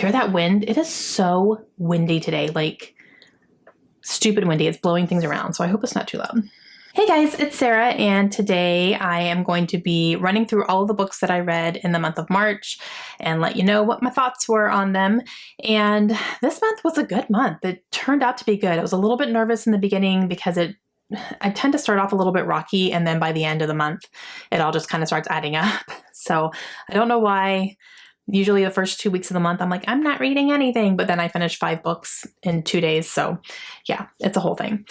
hear that wind? It is so windy today, like stupid windy. It's blowing things around, so I hope it's not too loud. Hey guys, it's Sarah, and today I am going to be running through all of the books that I read in the month of March and let you know what my thoughts were on them. And this month was a good month. It turned out to be good. I was a little bit nervous in the beginning because I tend to start off a little bit rocky, and then by the end of the month, it all just kind of starts adding up. So I don't know why. Usually the first 2 weeks of the month, I'm like, I'm not reading anything, but then I finish 5 books in 2 days. So yeah, it's a whole thing.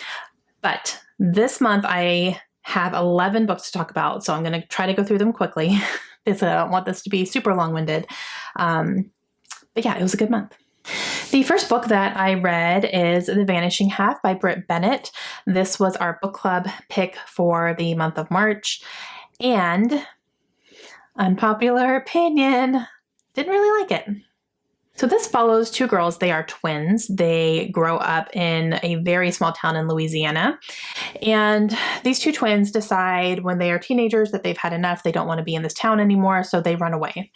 But this month I have 11 books to talk about, so I'm going to try to go through them quickly because I don't want this to be super long-winded. But yeah, it was a good month. The first book that I read is The Vanishing Half by Britt Bennett. This was our book club pick for the month of March, and unpopular opinion, didn't really like it. So this follows 2 girls. They are twins. They grow up in a very small town in Louisiana. And these 2 twins decide when they are teenagers that they've had enough. They don't want to be in this town anymore, so they run away.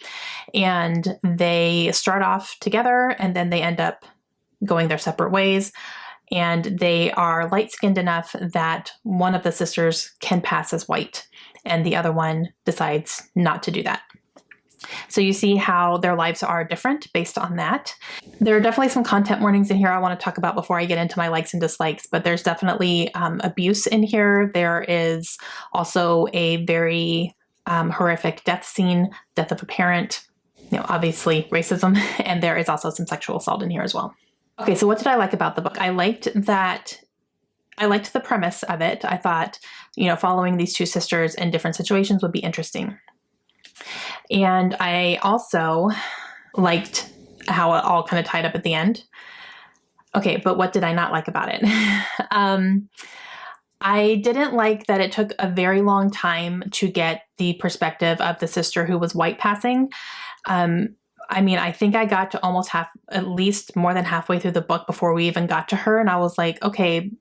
And they start off together, and then they end up going their separate ways. And they are light-skinned enough that one of the sisters can pass as white, and the other one decides not to do that. So you see how their lives are different based on that. There are definitely some content warnings in here I want to talk about before I get into my likes and dislikes, but there's definitely abuse in here. There is also a very horrific death scene, death of a parent, obviously racism, and there is also some sexual assault in here as well. Okay, so what did I like about the book? I liked the premise of it. I thought, following these 2 sisters in different situations would be interesting. And I also liked how it all kind of tied up at the end. Okay, but what did I not like about it? I didn't like that it took a very long time to get the perspective of the sister who was white passing. I think I got to almost at least more than halfway through the book before we even got to her. And I was like, okay,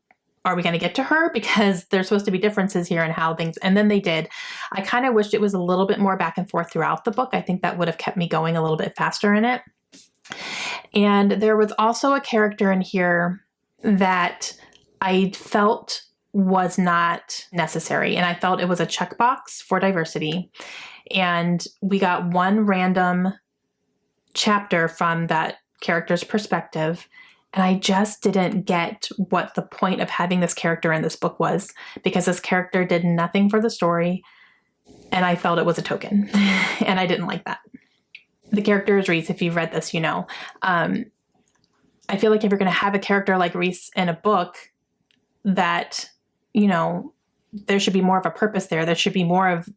are we going to get to her? Because there's supposed to be differences here in how things, and then they did. I kind of wished it was a little bit more back and forth throughout the book. I think that would have kept me going a little bit faster in it. And there was also a character in here that I felt was not necessary. And I felt it was a checkbox for diversity. And we got one random chapter from that character's perspective. And I just didn't get what the point of having this character in this book was, because this character did nothing for the story, and I felt it was a token, and I didn't like that. The character is Reese. If you've read this, you know. I feel like if you're going to have a character like Reese in a book, that, there should be more of a purpose there. There should be more of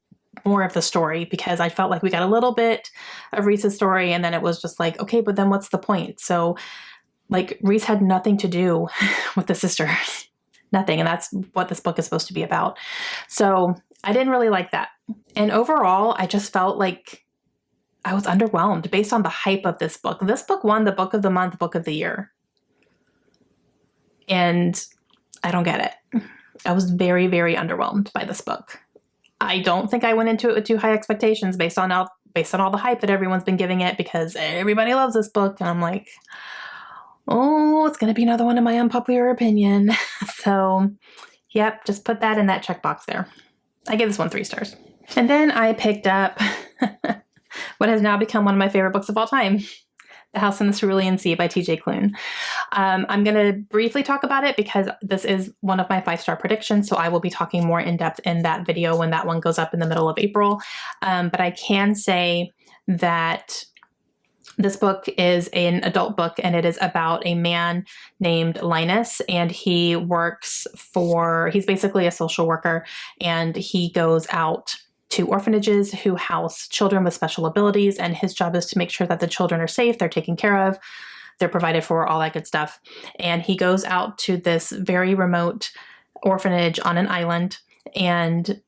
the story, because I felt like we got a little bit of Reese's story, and then it was just like, okay, but then what's the point? So Reese had nothing to do with the sisters, nothing. And that's what this book is supposed to be about. So I didn't really like that. And overall, I just felt like I was underwhelmed based on the hype of this book. This book won the book of the month, book of the year. And I don't get it. I was very, very underwhelmed by this book. I don't think I went into it with too high expectations based on all the hype that everyone's been giving it, because everybody loves this book. And I'm like, oh, it's going to be another one of my unpopular opinion. So, yep, just put that in that checkbox there. I give this one 3 stars. And then I picked up what has now become one of my favorite books of all time, The House in the Cerulean Sea by T.J. Klune. I'm going to briefly talk about it because this is one of my 5-star predictions, so I will be talking more in depth in that video when that one goes up in the middle of April. But I can say that this book is an adult book, and it is about a man named Linus, and he's basically a social worker, and he goes out to orphanages who house children with special abilities, and his job is to make sure that the children are safe, they're taken care of, they're provided for, all that good stuff. And he goes out to this very remote orphanage on an island, and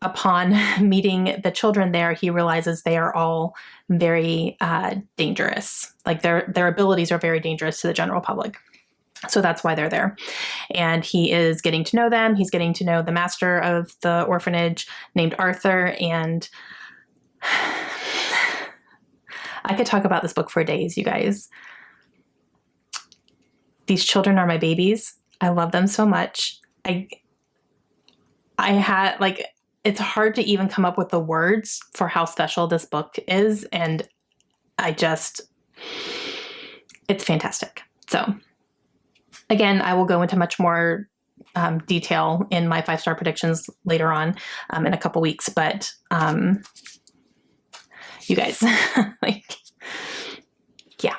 upon meeting the children there, he realizes they are all very dangerous. Their abilities are very dangerous to the general public. So that's why they're there. And he is getting to know them. He's getting to know the master of the orphanage named Arthur. And I could talk about this book for days, you guys. These children are my babies. I love them so much. I had, like, it's hard to even come up with the words for how special this book is. And it's fantastic. So again, I will go into much more detail in my 5-star predictions later on in a couple weeks. But you guys, like, yeah.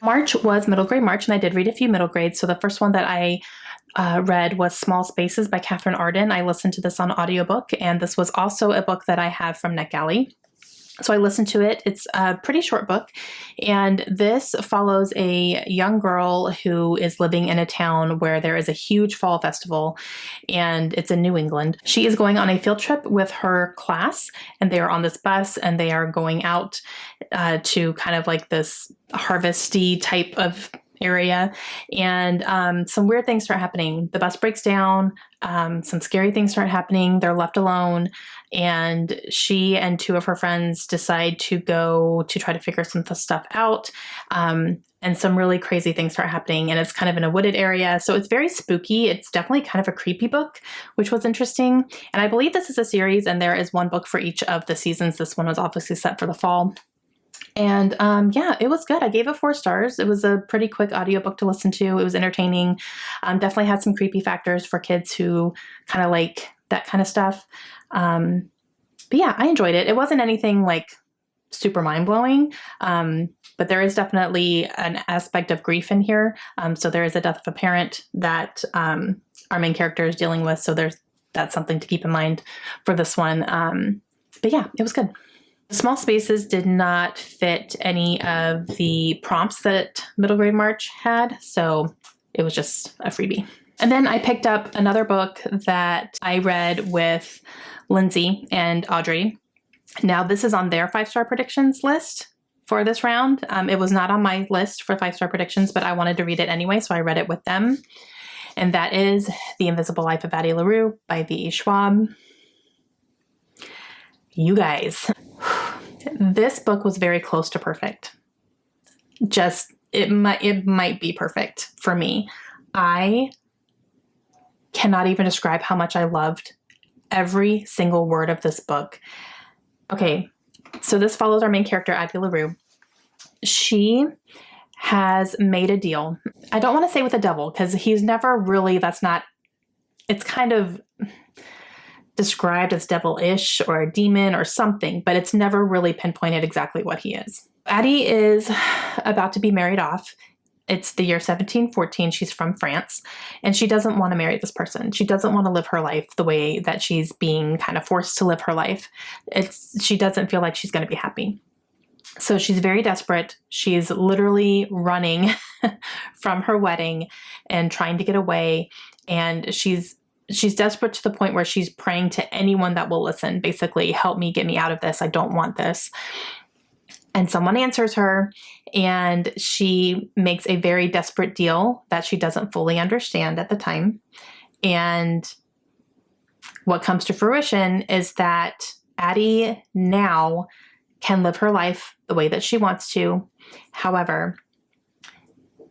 March was middle grade March, and I did read a few middle grades. So the first one that I read was Small Spaces by Catherine Arden. I listened to this on audiobook, and this was also a book that I have from NetGalley. So I listened to it. It's a pretty short book, and this follows a young girl who is living in a town where there is a huge fall festival, and it's in New England. She is going on a field trip with her class, and they are on this bus, and they are going out to kind of like this harvesty type of area, and some weird things start happening. The bus breaks down, some scary things start happening, they're left alone, and she and 2 of her friends decide to go to try to figure some stuff out, and some really crazy things start happening, and it's kind of in a wooded area, so it's very spooky. It's definitely kind of a creepy book, which was interesting, and I believe this is a series, and there is 1 book for each of the seasons. This one was obviously set for the fall. And yeah, it was good. I gave it 4 stars. It was a pretty quick audiobook to listen to. It was entertaining. Definitely had some creepy factors for kids who kind of like that kind of stuff. But yeah, I enjoyed it. It wasn't anything like super mind-blowing, but there is definitely an aspect of grief in here. So there is a death of a parent that our main character is dealing with. So that's something to keep in mind for this one. But yeah, it was good. Small Spaces did not fit any of the prompts that middle grade March had, so it was just a freebie. And then I picked up another book that I read with Lindsay and Audrey. Now this is on their 5-star predictions list for this round. It was not on my list for 5-star predictions, but I wanted to read it anyway, so I read it with them. And that is The Invisible Life of Addie LaRue by V.E. Schwab. You guys, this book was very close to perfect. It might be perfect for me. I cannot even describe how much I loved every single word of this book. Okay, so this follows our main character, Addie LaRue. She has made a deal. I don't want to say with the devil, because he's never really, it's kind of described as devilish or a demon or something, but it's never really pinpointed exactly what he is. Addie is about to be married off. It's the year 1714. She's from France, and she doesn't want to marry this person. She doesn't want to live her life the way that she's being kind of forced to live her life. She doesn't feel like she's going to be happy. So she's very desperate. She's literally running from her wedding and trying to get away, and she's desperate to the point where she's praying to anyone that will listen. Basically, help me, get me out of this. I don't want this. And someone answers her, and she makes a very desperate deal that she doesn't fully understand at the time. And what comes to fruition is that Addie now can live her life the way that she wants to. However,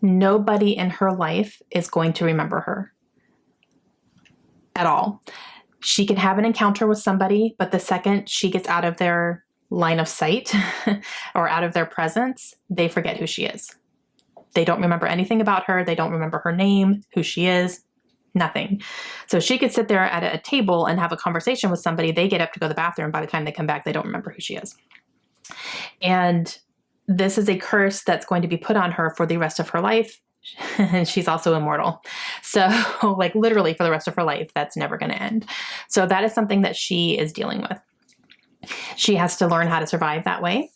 nobody in her life is going to remember her at all. She can have an encounter with somebody, but the second she gets out of their line of sight or out of their presence, they forget who she is. They don't remember anything about her. They don't remember her name, who she is, nothing. So she could sit there at a table and have a conversation with somebody. They get up to go to the bathroom. By the time they come back, they don't remember who she is. And this is a curse that's going to be put on her for the rest of her life. And she's also immortal. So like literally for the rest of her life, that's never going to end. So that is something that she is dealing with. She has to learn how to survive that way.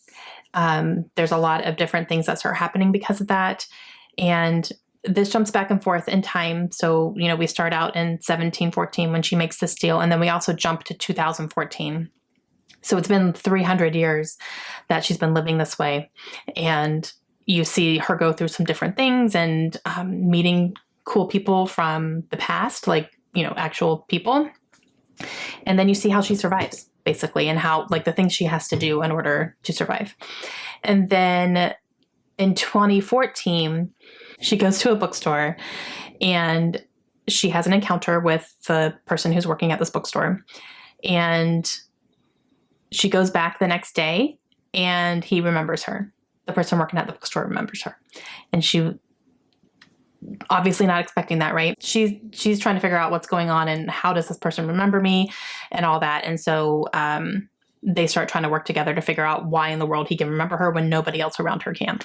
There's a lot of different things that start happening because of that. And this jumps back and forth in time. So, we start out in 1714 when she makes this deal. And then we also jump to 2014. So it's been 300 years that she's been living this way. And you see her go through some different things and meeting cool people from the past, like, actual people. And then you see how she survives, basically, and how, like, the things she has to do in order to survive. And then in 2014, she goes to a bookstore and she has an encounter with the person who's working at this bookstore. And she goes back the next day and he remembers her. The person working at the bookstore remembers her. And she obviously not expecting that, right? She's trying to figure out what's going on and how does this person remember me and all that. And so they start trying to work together to figure out why in the world he can remember her when nobody else around her can.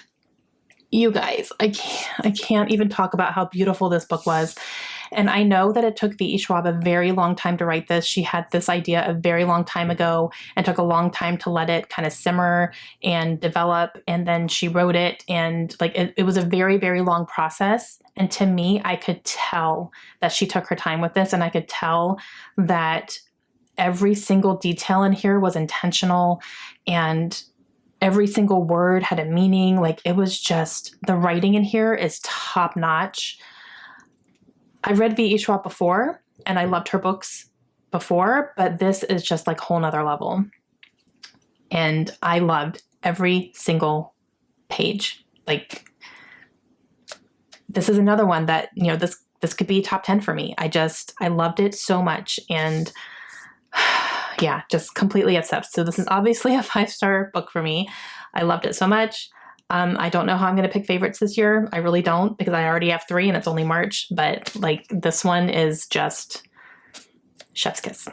You guys, I can't even talk about how beautiful this book was. And I know that it took V.E. Schwab a very long time to write this. She had this idea a very long time ago and took a long time to let it kind of simmer and develop. And then she wrote it, and like it was a very, very long process. And to me, I could tell that she took her time with this, and I could tell that every single detail in here was intentional and every single word had a meaning. Like it was just, the writing in here is top notch. I've read V.E. Schwab before and I loved her books before, but this is just like a whole nother level. And I loved every single page. Like this is another one that, you know, this could be top 10 for me. I loved it so much. And yeah, just completely obsessed. So this is obviously a 5-star book for me. I loved it so much. I don't know how I'm going to pick favorites this year. I really don't, because I already have 3 and it's only March, but like this one is just chef's kiss.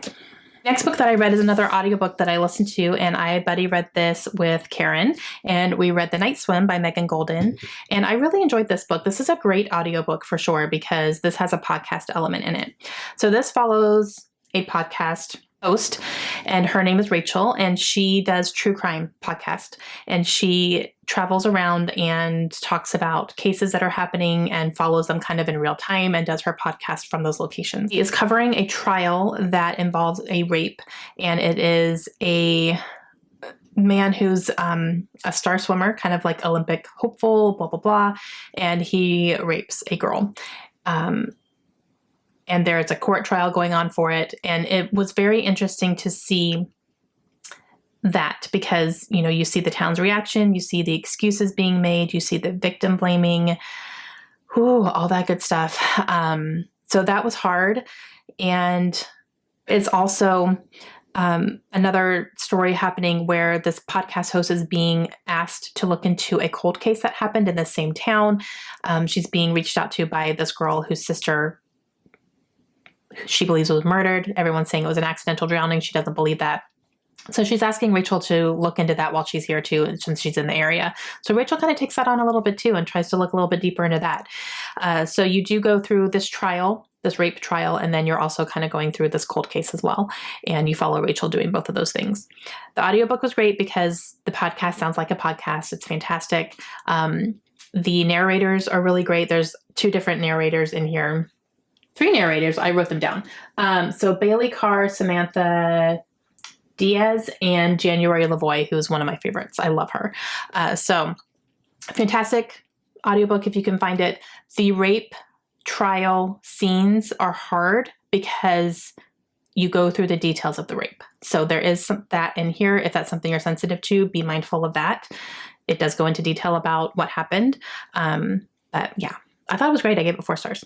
Next book that I read is another audiobook that I listened to, and I buddy read this with Karen, and we read The Night Swim by Megan Golden, and I really enjoyed this book. This is a great audiobook for sure because this has a podcast element in it. So this follows a podcast host, and her name is Rachel, and she does true crime podcast, and she travels around and talks about cases that are happening and follows them kind of in real time and does her podcast from those locations. She is covering a trial that involves a rape, and it is a man who's a star swimmer, kind of like Olympic hopeful, blah, blah, blah, and he rapes a girl. And there's a court trial going on for it. And it was very interesting to see that because, you know, you see the town's reaction, you see the excuses being made, you see the victim blaming, all that good stuff. So that was hard. And it's also another story happening where this podcast host is being asked to look into a cold case that happened in the same town. She's being reached out to by this girl whose sister she believes was murdered. Everyone's saying it was an accidental drowning. She doesn't believe that. So she's asking Rachel to look into that while she's here too, since she's in the area. So Rachel kind of takes that on a little bit too and tries to look a little bit deeper into that. So you do go through this trial, this rape trial, and then you're also kind of going through this cold case as well. And you follow Rachel doing both of those things. The audiobook was great because the podcast sounds like a podcast. It's fantastic. The narrators are really great. There's 2 different narrators in here. 3 narrators. I wrote them down. So Bailey Carr, Samantha Diaz, and January Lavoie, who's one of my favorites. I love her. So fantastic audiobook if you can find it. The rape trial scenes are hard because you go through the details of the rape. So there is that in here. If that's something you're sensitive to, be mindful of that. It does go into detail about what happened. But yeah, I thought it was great. I gave it 4 stars.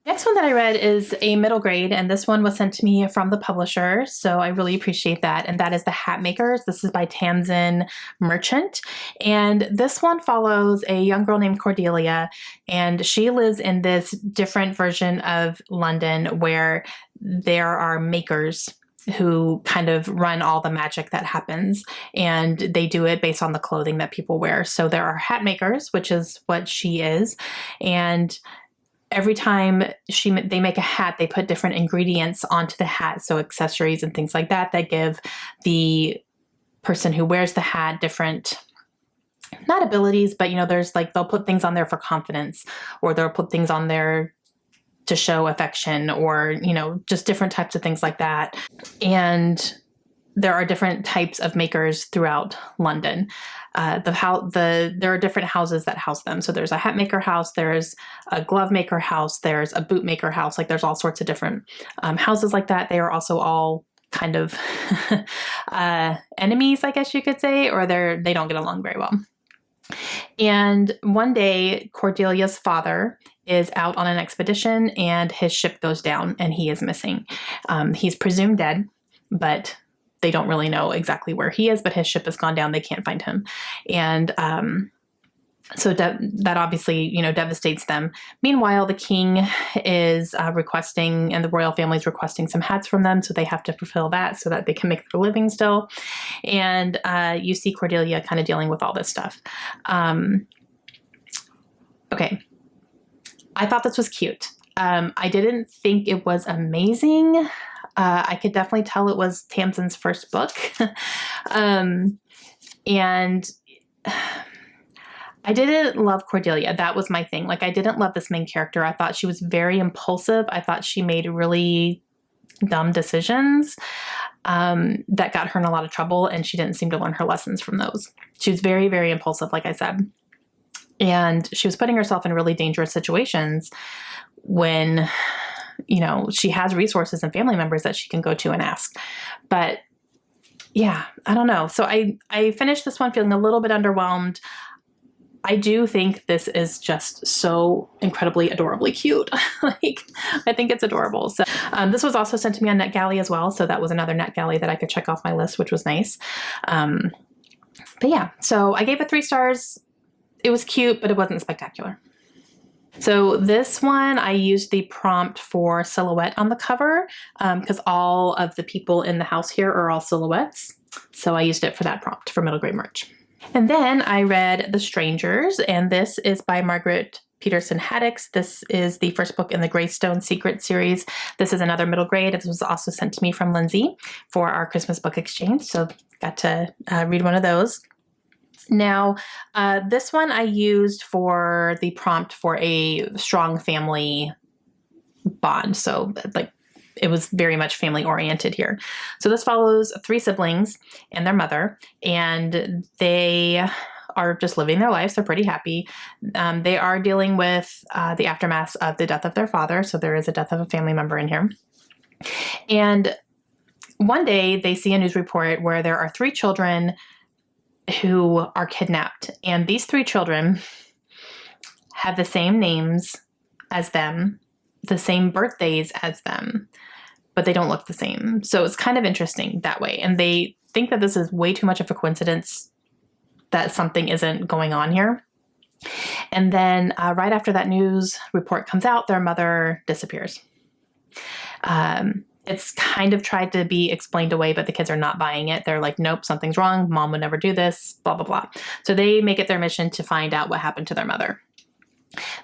Next one that I read is a middle grade, and this one was sent to me from the publisher, so I really appreciate that, and that is The Hat Makers. This is by Tamsin Merchant, and this one follows a young girl named Cordelia, and she lives in this different version of London where there are makers who kind of run all the magic that happens, and they do it based on the clothing that people wear. So there are hat makers, which is what she is, and every time they make a hat, they put different ingredients onto the hat. So accessories and things like that, that give the person who wears the hat different, not abilities, but, you know, there's like, they'll put things on there for confidence, or they'll put things on there to show affection, or, you know, just different types of things like that. And there are different types of makers throughout London. There are different houses that house them. So there's a hat maker house, there's a glove maker house, there's a boot maker house. Like there's all sorts of different houses like that. They are also all kind of enemies, I guess you could say, or they don't get along very well. And one day, Cordelia's father is out on an expedition and his ship goes down and he is missing. He's presumed dead, but they don't really know exactly where he is, but his ship has gone down. They can't find him. And so that obviously, devastates them. Meanwhile, the king is requesting, and the royal family is requesting some hats from them. So they have to fulfill that so that they can make their living still. And you see Cordelia kind of dealing with all this stuff. Okay. I thought this was cute. I didn't think it was amazing. I could definitely tell it was Tamsin's first book. And I didn't love Cordelia. That was my thing. Like, I didn't love this main character. I thought she was very impulsive. I thought she made really dumb decisions that got her in a lot of trouble, and she didn't seem to learn her lessons from those. She was very, very impulsive, like I said. And she was putting herself in really dangerous situations when, she has resources and family members that she can go to and ask. But yeah, I don't know. So I finished this one feeling a little bit underwhelmed. I do think this is just so incredibly adorably cute. I think it's adorable. So this was also sent to me on NetGalley as well. So that was another NetGalley that I could check off my list, which was nice. But yeah, so I gave it 3 stars. It was cute, but it wasn't spectacular. So this one, I used the prompt for silhouette on the cover because all of the people in the house here are all silhouettes. So I used it for that prompt for middle grade merch. And then I read The Strangers, and this is by Margaret Peterson Haddix. This is the first book in the Greystone Secret series. This is another middle grade. This was also sent to me from Lindsay for our Christmas book exchange, so got to read one of those. Now, this one I used for the prompt for a strong family bond. So it was very much family oriented here. So this follows 3 siblings and their mother, and they are just living their lives. They're pretty happy. They are dealing with the aftermath of the death of their father. So there is a death of a family member in here. And one day they see a news report where there are 3 children who are kidnapped. And these 3 children have the same names as them, the same birthdays as them, but they don't look the same. So it's kind of interesting that way. And they think that this is way too much of a coincidence that something isn't going on here. And then right after that news report comes out, their mother disappears. It's kind of tried to be explained away, but the kids are not buying it. They're like, nope, something's wrong. Mom would never do this, blah, blah, blah. So they make it their mission to find out what happened to their mother.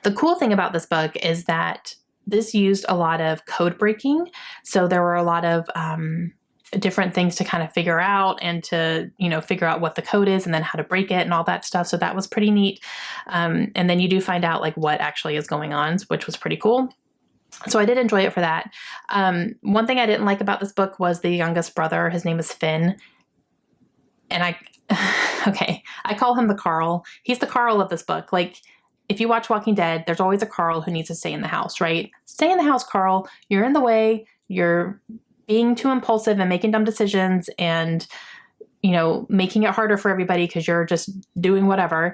The cool thing about this book is that this used a lot of code breaking. So there were a lot of different things to kind of figure out and to, figure out what the code is and then how to break it and all that stuff. So that was pretty neat. And then you do find out what actually is going on, which was pretty cool. So I did enjoy it for that. One thing I didn't like about this book was the youngest brother. His name is Finn. And I call him the Carl. He's the Carl of this book. If you watch Walking Dead, there's always a Carl who needs to stay in the house, right? Stay in the house, Carl. You're in the way. You're being too impulsive and making dumb decisions and, making it harder for everybody because you're just doing whatever.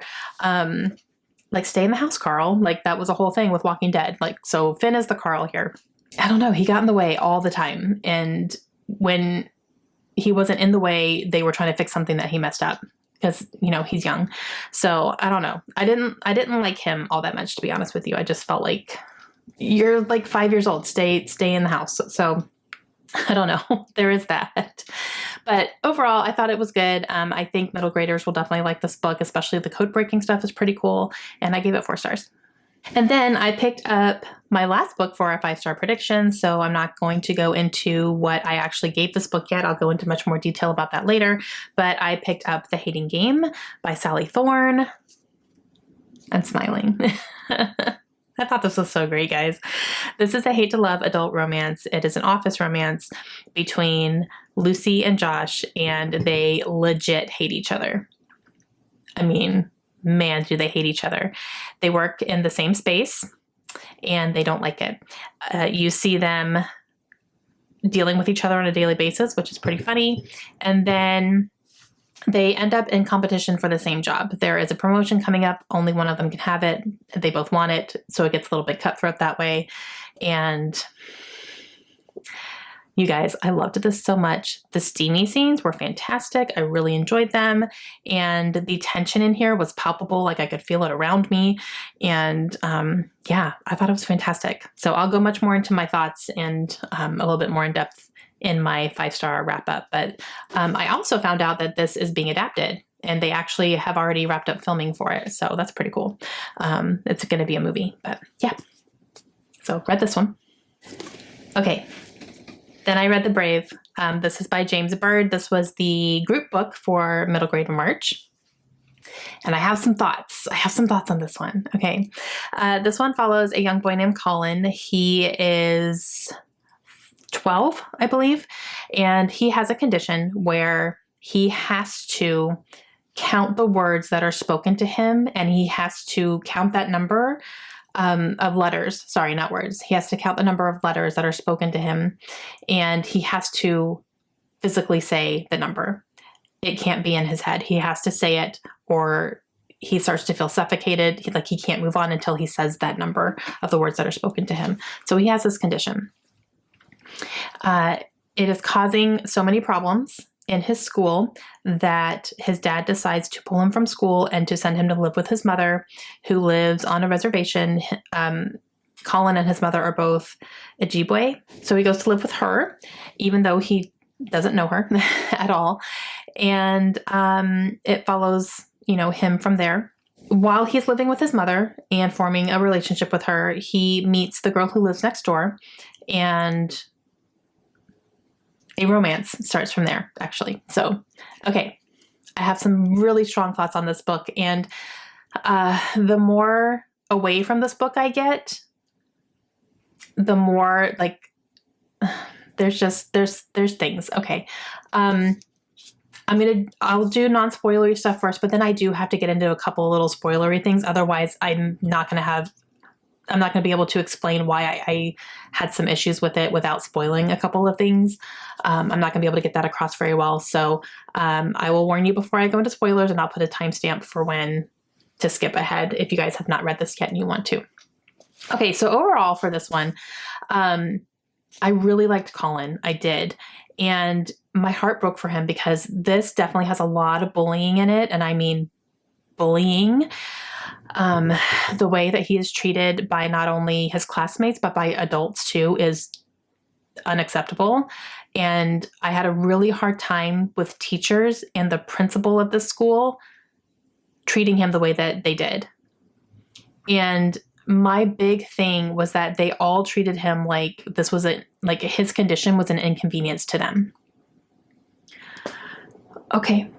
Stay in the house, Carl. That was a whole thing with Walking Dead. So Finn is the Carl here. I don't know. He got in the way all the time. And when he wasn't in the way, they were trying to fix something that he messed up because, he's young. So I don't know. I didn't like him all that much, to be honest with you. I just felt like you're 5 years old. Stay in the house. So I don't know. There is that. But overall, I thought it was good. I think middle graders will definitely like this book, especially the code breaking stuff is pretty cool. And I gave it 4 stars. And then I picked up my last book for a 5-star prediction. So I'm not going to go into what I actually gave this book yet. I'll go into much more detail about that later. But I picked up The Hating Game by Sally Thorne. I'm smiling. I thought this was so great, guys. This is a hate to love adult romance. It is an office romance between Lucy and Josh, and they legit hate each other. I mean, man, do they hate each other. They work in the same space, and they don't like it. You see them dealing with each other on a daily basis, which is pretty funny. And then they end up in competition for the same job. There is a promotion coming up. Only one of them can have it. They both want it. So it gets a little bit cutthroat that way. And you guys, I loved this so much. The steamy scenes were fantastic. I really enjoyed them. And the tension in here was palpable. Like I could feel it around me. And yeah, I thought it was fantastic. So I'll go much more into my thoughts and a little bit more in depth in my 5-star wrap up. But I also found out that this is being adapted and they actually have already wrapped up filming for it. So that's pretty cool. It's going to be a movie, but yeah. So read this one. Okay. Then I read The Brave. This is by James Bird. This was the group book for middle grade in March. And I have some thoughts. I have some thoughts on this one. Okay. This one follows a young boy named Colin. He is 12, I believe. And he has a condition where he has to count the words that are spoken to him. And he has to count that number of letters. Sorry, not words. He has to count the number of letters that are spoken to him. And he has to physically say the number. It can't be in his head. He has to say it or he starts to feel suffocated. He can't move on until he says that number of the words that are spoken to him. So he has this condition. It is causing so many problems in his school that his dad decides to pull him from school and to send him to live with his mother, who lives on a reservation. Colin and his mother are both Ojibwe. So he goes to live with her, even though he doesn't know her at all. And it follows, him from there. While he's living with his mother and forming a relationship with her, he meets the girl who lives next door, and a romance starts from there, actually. So, okay, I have some really strong thoughts on this book, and the more away from this book I get, the more there's things. Okay, I'll do non-spoilery stuff first, but then I do have to get into a couple little spoilery things. Otherwise, I'm not going to be able to explain why I had some issues with it without spoiling a couple of things. I'm not going to be able to get that across very well. So I will warn you before I go into spoilers, and I'll put a timestamp for when to skip ahead if you guys have not read this yet and you want to. Okay, so overall for this one, I really liked Colin. I did. And my heart broke for him because this definitely has a lot of bullying in it. And I mean bullying. The way that he is treated by not only his classmates, but by adults too, is unacceptable. And I had a really hard time with teachers and the principal of the school treating him the way that they did. And my big thing was that they all treated him like this was his condition was an inconvenience to them. Okay.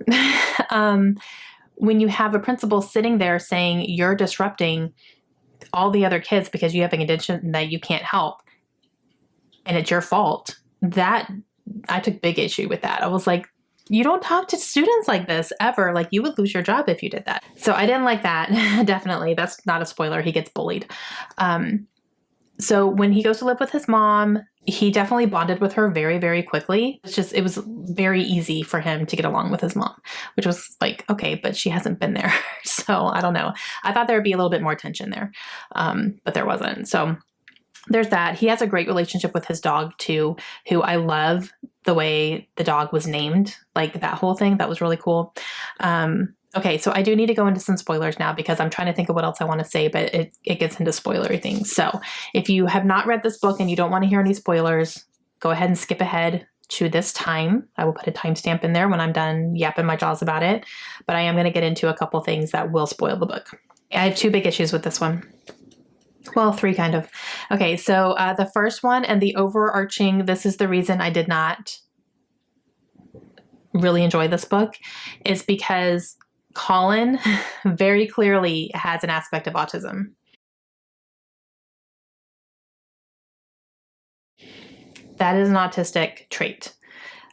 When you have a principal sitting there saying you're disrupting all the other kids because you have a condition that you can't help and it's your fault, that I took big issue with that. I was like, you don't talk to students like this ever. Like, you would lose your job if you did that. So I didn't like that. Definitely. That's not a spoiler. He gets bullied. So when he goes to live with his mom, he definitely bonded with her very, very quickly. It was very easy for him to get along with his mom, which was like, okay, but she hasn't been there. So I don't know. I thought there would be a little bit more tension there, but there wasn't. So there's that. He has a great relationship with his dog too, who I love the way the dog was named, like that whole thing. That was really cool. Okay, so I do need to go into some spoilers now because I'm trying to think of what else I want to say, but it gets into spoilery things. So if you have not read this book and you don't want to hear any spoilers, go ahead and skip ahead to this time. I will put a timestamp in there when I'm done yapping my jaws about it, but I am going to get into a couple things that will spoil the book. I have 2 big issues with this one. Well, 3 kind of. Okay, so the first one and the overarching, this is the reason I did not really enjoy this book, is because Colin very clearly has an aspect of autism. That is an autistic trait.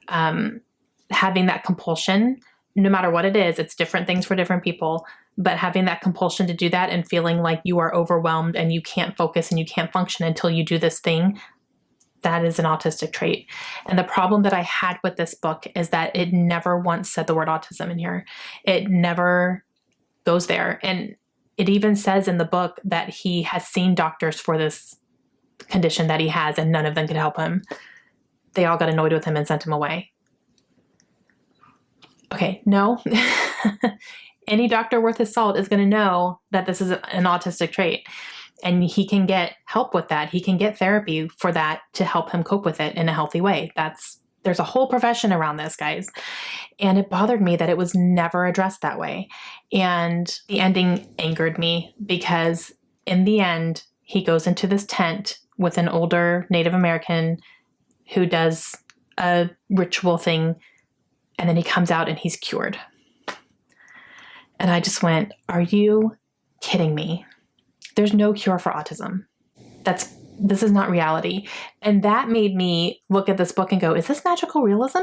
Having that compulsion, no matter what it is, it's different things for different people, but having that compulsion to do that and feeling like you are overwhelmed and you can't focus and you can't function until you do this thing, that is an autistic trait. And the problem that I had with this book is that it never once said the word autism in here. It never goes there. And it even says in the book that he has seen doctors for this condition that he has, and none of them could help him. They all got annoyed with him and sent him away. Okay, no. Any doctor worth his salt is going to know that this is an autistic trait, and he can get help with that. He can get therapy for that to help him cope with it in a healthy way. There's a whole profession around this, guys. And it bothered me that it was never addressed that way. And the ending angered me because in the end, he goes into this tent with an older Native American who does a ritual thing, and then he comes out and he's cured. And I just went, are you kidding me? There's no cure for autism. This is not reality. And that made me look at this book and go, is this magical realism?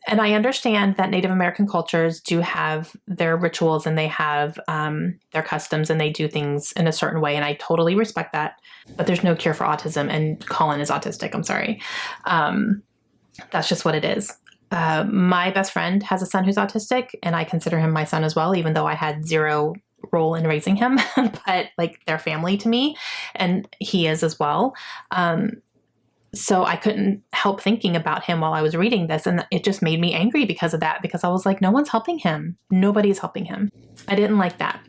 And I understand that Native American cultures do have their rituals and they have their customs and they do things in a certain way. And I totally respect that. But there's no cure for autism, and Colin is autistic. I'm sorry. That's just what it is. My best friend has a son who's autistic, and I consider him my son as well, even though I had zero role in raising him, but like they're family to me, and he is as well. So I couldn't help thinking about him while I was reading this, and it just made me angry because of that, because I was like, no one's helping him. Nobody's helping him. I didn't like that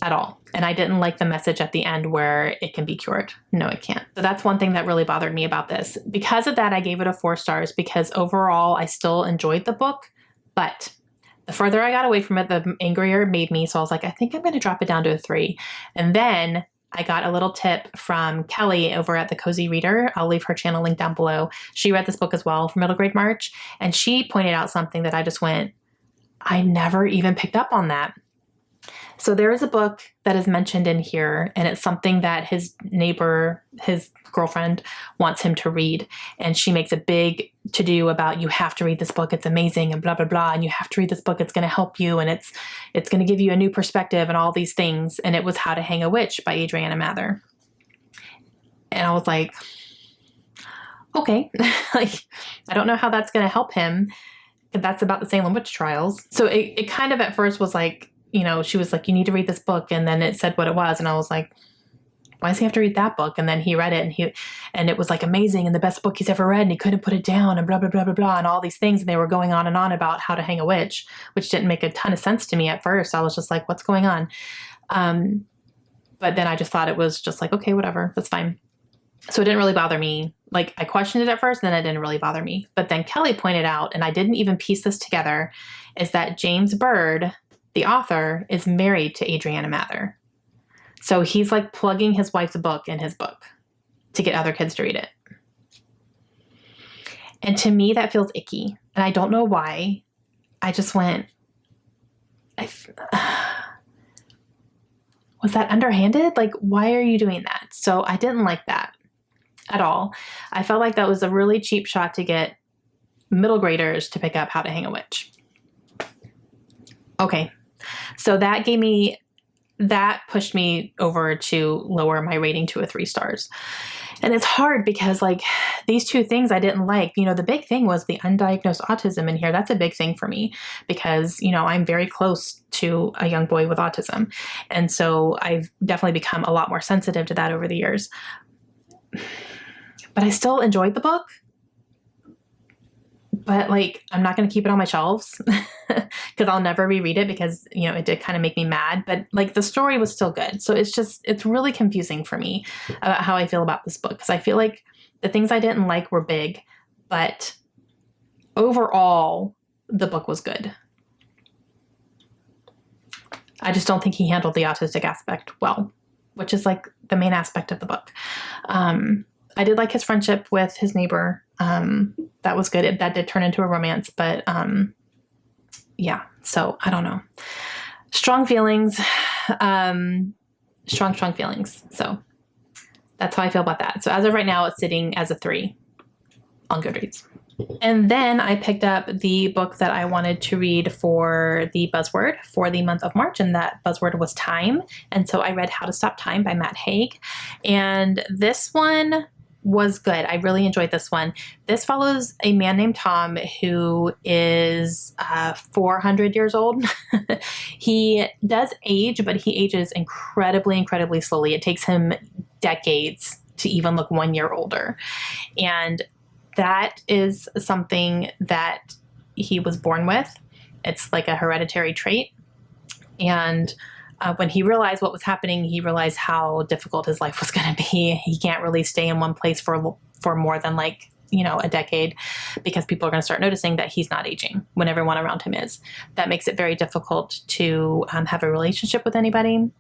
at all. And I didn't like the message at the end where it can be cured. No, it can't. So that's one thing that really bothered me about this. Because of that, I gave it a 4 stars because overall I still enjoyed the book, but the further I got away from it, the angrier it made me. So I was like, I think I'm going to drop it down to a 3. And then I got a little tip from Kelly over at the Cozy Reader. I'll leave her channel link down below. She read this book as well for middle grade March, and she pointed out something that I just went, I never even picked up on that. So there is a book that is mentioned in here, and it's something that his neighbor, his girlfriend, wants him to read. And she makes a big to-do about, you have to read this book, it's amazing, and blah, blah, blah, and you have to read this book, it's going to help you, and it's going to give you a new perspective and all these things. And it was How to Hang a Witch by Adriana Mather. And I was like, okay, like, I don't know how that's going to help him. That's about the Salem witch trials. So it kind of at first was like, you know, she was like, you need to read this book. And then it said what it was. And I was like, why does he have to read that book? And then he read it, and it was like amazing and the best book he's ever read. And he couldn't put it down and blah, blah, blah, blah, blah, and all these things. And they were going on and on about how to hang a witch, which didn't make a ton of sense to me at first. I was just like, what's going on? But then I just thought it was just like, okay, whatever, that's fine. So it didn't really bother me. Like, I questioned it at first, and then it didn't really bother me. But then Kelly pointed out, and I didn't even piece this together, is that James Bird, the author, is married to Adriana Mather. So he's like plugging his wife's book in his book to get other kids to read it. And to me, that feels icky. And I don't know why. I just went, was that underhanded? Like, why are you doing that? So I didn't like that at all. I felt like that was a really cheap shot to get middle graders to pick up How to Hang a Witch. Okay. So that pushed me over to lower my rating to a 3 stars. And it's hard because like these two things I didn't like. You know, the big thing was the undiagnosed autism in here. That's a big thing for me because, you know, I'm very close to a young boy with autism. And so I've definitely become a lot more sensitive to that over the years. But I still enjoyed the book. But like, I'm not going to keep it on my shelves because I'll never reread it because, you know, it did kind of make me mad. But like the story was still good. So it's really confusing for me about how I feel about this book because I feel like the things I didn't like were big, but overall, the book was good. I just don't think he handled the autistic aspect well, which is like the main aspect of the book. I did like his friendship with his neighbor. That was good. That did turn into a romance, but yeah, so I don't know. Strong feelings, strong feelings. So that's how I feel about that. So as of right now, it's sitting as a 3 on Goodreads. And then I picked up the book that I wanted to read for the buzzword for the month of March, and that buzzword was time. And so I read How to Stop Time by Matt Haig. And this one was good. I really enjoyed this one. This follows a man named Tom who is 400 years old. He does age, but he ages incredibly, incredibly slowly. It takes him decades to even look 1 year older. And that is something that he was born with. It's like a hereditary trait. And when he realized what was happening, he realized how difficult his life was going to be. He can't really stay in one place for more than a decade, because people are going to start noticing that he's not aging when everyone around him is. That makes it very difficult to have a relationship with anybody,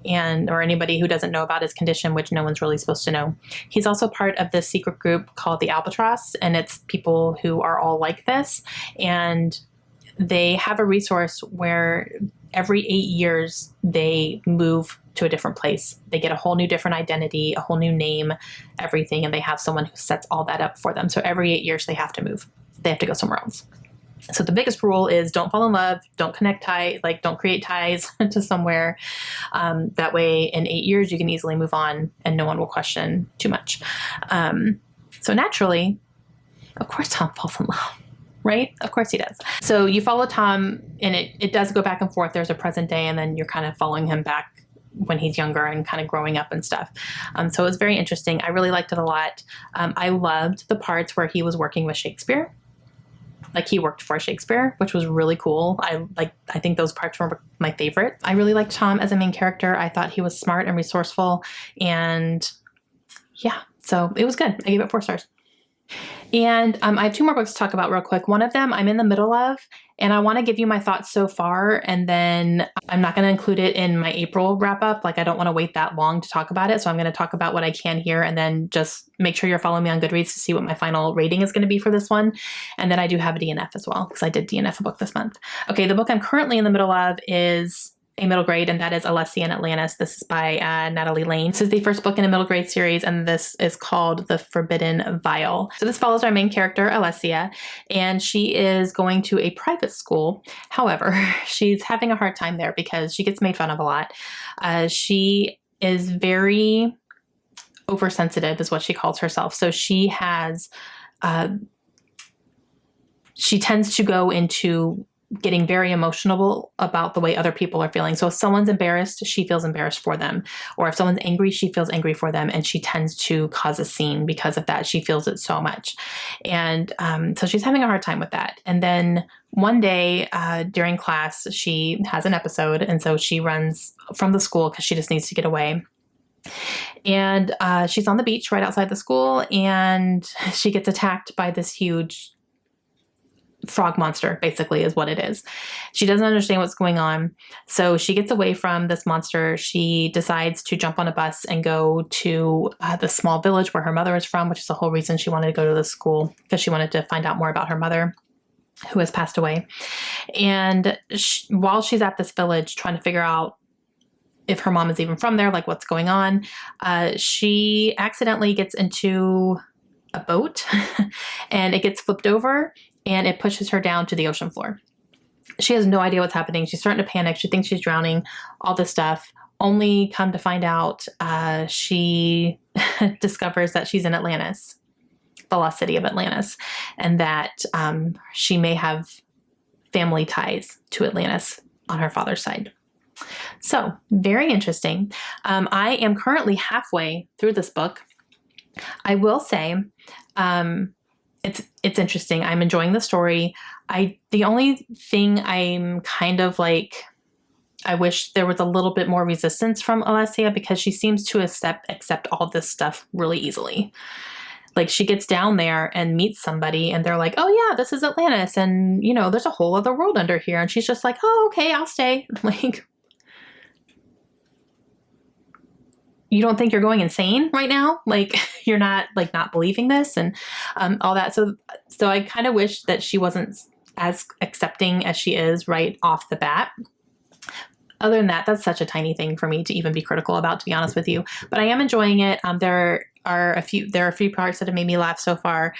or anybody who doesn't know about his condition, which no one's really supposed to know. He's also part of this secret group called the Albatross, and it's people who are all like this, and they have a resource where every 8 years they move to a different place. They get a whole new different identity, a whole new name, everything, and they have someone who sets all that up for them. So every 8 years they have to move. They have to go somewhere else. So the biggest rule is don't fall in love, don't don't create ties to somewhere. That way in 8 years you can easily move on and no one will question too much. So naturally, of course Tom falls in love. Right? Of course he does. So you follow Tom, and it does go back and forth. There's a present day, and then you're kind of following him back when he's younger and kind of growing up and stuff. So it was very interesting. I really liked it a lot. I loved the parts where he was working with Shakespeare. Like he worked for Shakespeare, which was really cool. I think those parts were my favorite. I really liked Tom as a main character. I thought he was smart and resourceful, and yeah, so it was good. I gave it 4 stars. And I have 2 more books to talk about real quick. One of them I'm in the middle of, and I want to give you my thoughts so far, and then I'm not going to include it in my April wrap up. I don't want to wait that long to talk about it. So I'm going to talk about what I can here, and then just make sure you're following me on Goodreads to see what my final rating is going to be for this one. And then I do have a DNF as well, because I did DNF a book this month. Okay, the book I'm currently in the middle of is a middle grade, and that is Alessia and Atlantis. This is by Natalie Lane. This is the first book in a middle grade series, and this is called The Forbidden Vial. So this follows our main character, Alessia, and she is going to a private school. However, she's having a hard time there because she gets made fun of a lot. She is very oversensitive, is what she calls herself. So she has, she tends to go into getting very emotional about the way other people are feeling. So if someone's embarrassed, she feels embarrassed for them. Or if someone's angry, she feels angry for them. And she tends to cause a scene because of that. She feels it so much. And so she's having a hard time with that. And then one day during class, she has an episode. And so she runs from the school because she just needs to get away. And she's on the beach right outside the school. And she gets attacked by this huge frog monster, basically, is what it is. She doesn't understand what's going on. So she gets away from this monster. She decides to jump on a bus and go to the small village where her mother is from, which is the whole reason she wanted to go to the school, because she wanted to find out more about her mother, who has passed away. And while she's at this village trying to figure out if her mom is even from there, what's going on, she accidentally gets into a boat and it gets flipped over and it pushes her down to the ocean floor. She has no idea what's happening. She's starting to panic. She thinks she's drowning, all this stuff. Only come to find out, she discovers that she's in Atlantis, the lost city of Atlantis, and that she may have family ties to Atlantis on her father's side. So, very interesting. I am currently halfway through this book. I will say, it's interesting. I'm enjoying the story. The only thing I'm kind of I wish there was a little bit more resistance from Alessia, because she seems to accept all this stuff really easily. She gets down there and meets somebody and they're like, oh yeah, this is Atlantis. And there's a whole other world under here. And she's just like, oh, okay, I'll stay. You don't think you're going insane right now? You're not not believing this and all that. So I kind of wish that she wasn't as accepting as she is right off the bat. Other than that, that's such a tiny thing for me to even be critical about, to be honest with you. But I am enjoying it. There there are a few parts that have made me laugh so far.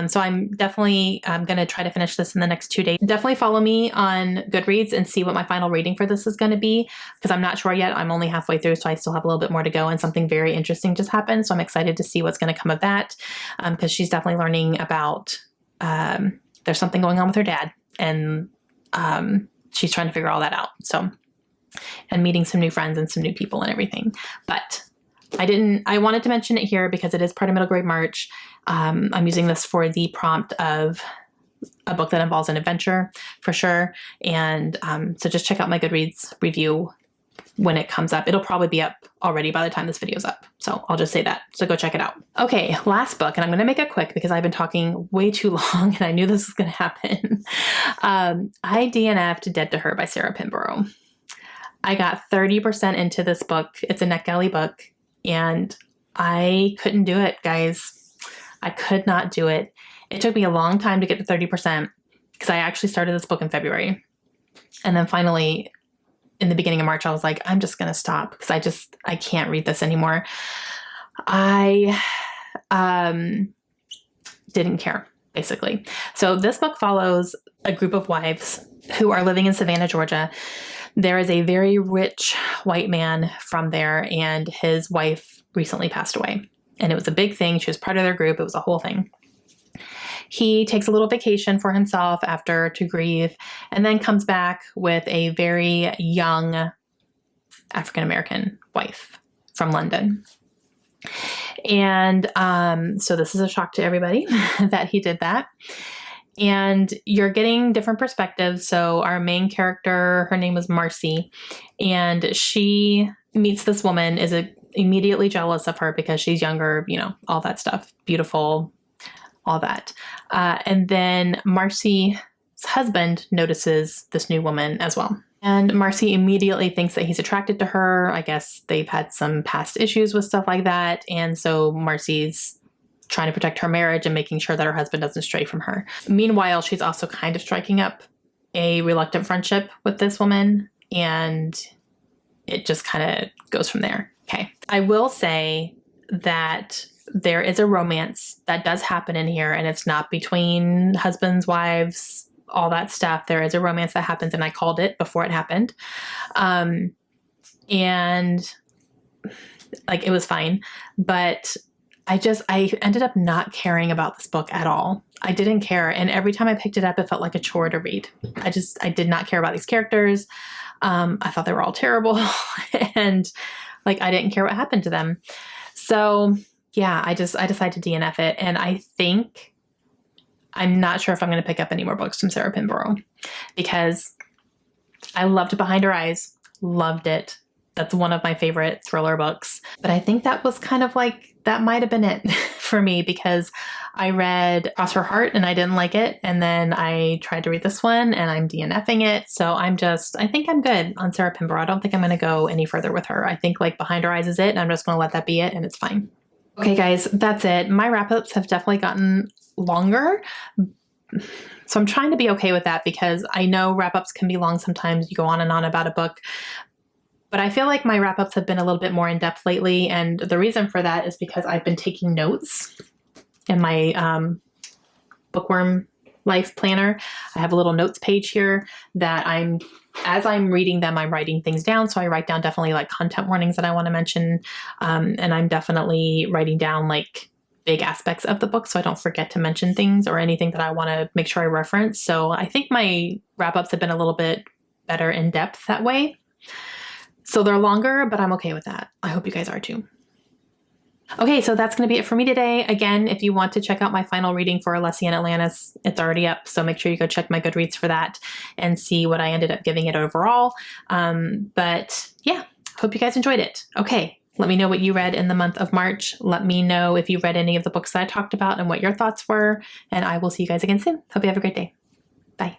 So I'm definitely going to try to finish this in the next 2 days. Definitely follow me on Goodreads and see what my final rating for this is going to be, because I'm not sure yet. I'm only halfway through, so I still have a little bit more to go, and something very interesting just happened. So I'm excited to see what's going to come of that, because she's definitely learning about, there's something going on with her dad, and she's trying to figure all that out. So, and meeting some new friends and some new people and everything. But I wanted to mention it here because it is part of Middle Grade March. I'm using this for the prompt of a book that involves an adventure for sure. And so just check out my Goodreads review when it comes up. It'll probably be up already by the time this video is up. So I'll just say that. So go check it out. Okay, last book, and I'm going to make it quick because I've been talking way too long and I knew this was going to happen. I DNF'd Dead to Her by Sarah Pinborough. I got 30% into this book. It's a NetGalley book, and I couldn't do it, guys. I could not do it. It took me a long time to get to 30% because I actually started this book in February. And then finally, in the beginning of March, I was like, I'm just going to stop because I can't read this anymore. I didn't care, basically. So this book follows a group of wives who are living in Savannah, Georgia. There is a very rich white man from there, and his wife recently passed away. And it was a big thing. She was part of their group. It was a whole thing. He takes a little vacation for himself after to grieve, and then comes back with a very young African-American wife from London. And so this is a shock to everybody that he did that. And you're getting different perspectives. So our main character, her name is Marcy, and she meets this woman, is immediately jealous of her because she's younger, all that stuff, beautiful, all that. And then Marcy's husband notices this new woman as well. And Marcy immediately thinks that he's attracted to her. I guess they've had some past issues with stuff like that. And so Marcy's trying to protect her marriage and making sure that her husband doesn't stray from her. Meanwhile, she's also kind of striking up a reluctant friendship with this woman, and it just kind of goes from there. Okay. I will say that there is a romance that does happen in here, and it's not between husbands, wives, all that stuff. There is a romance that happens, and I called it before it happened. And like, it was fine, but I ended up not caring about this book at all. I didn't care. And every time I picked it up, it felt like a chore to read. I did not care about these characters. I thought they were all terrible. And like, I didn't care what happened to them. So yeah, I decided to DNF it. And I'm not sure if I'm going to pick up any more books from Sarah Pinborough, because I loved Behind Her Eyes. Loved it. That's one of my favorite thriller books. But I think that was kind of like, that might have been it for me, because I read Cross Her Heart and I didn't like it. And then I tried to read this one and I'm DNFing it. So I think I'm good on Sarah Pinborough. I don't think I'm going to go any further with her. I think like Behind Her Eyes is it, and I'm just going to let that be it, and it's fine. Okay, guys, that's it. My wrap-ups have definitely gotten longer. So I'm trying to be okay with that, because I know wrap-ups can be long sometimes. You go on and on about a book. But I feel like my wrap-ups have been a little bit more in-depth lately, and the reason for that is because I've been taking notes in my Bookworm Life Planner. I have a little notes page here that as I'm reading them, I'm writing things down. So I write down definitely like content warnings that I want to mention, and I'm definitely writing down like big aspects of the book so I don't forget to mention things or anything that I want to make sure I reference. So I think my wrap-ups have been a little bit better in depth that way. So they're longer, but I'm okay with that. I hope you guys are too. Okay, so that's going to be it for me today. Again, if you want to check out my final reading for Alessia and Atlantis, it's already up. So make sure you go check my Goodreads for that and see what I ended up giving it overall. But yeah, hope you guys enjoyed it. Okay, let me know what you read in the month of March. Let me know if you read any of the books that I talked about and what your thoughts were. And I will see you guys again soon. Hope you have a great day. Bye.